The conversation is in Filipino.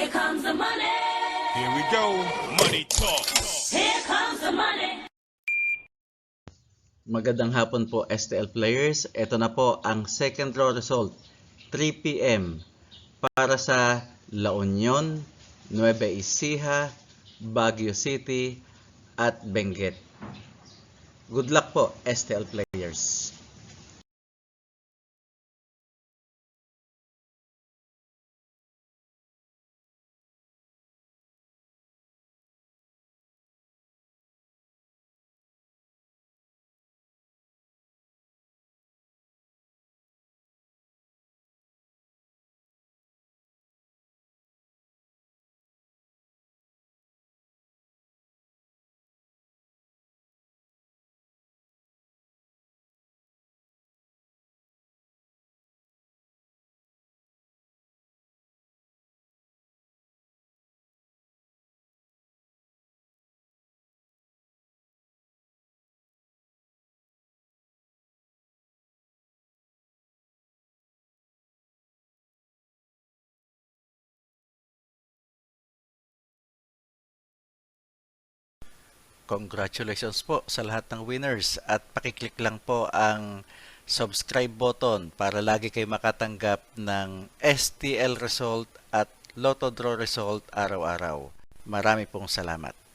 Here comes the money. Here we go. Money talk. Here comes the money. Magandang hapon po STL players. Ito na po ang second draw result 3 p.m. para sa La Union, Nueva Ecija, Baguio City at Benguet. Good luck po STL players. Congratulations po sa lahat ng winners at pakiclick lang po ang subscribe button para lagi kayo makatanggap ng STL result at Lotto Draw result araw-araw. Marami pong salamat.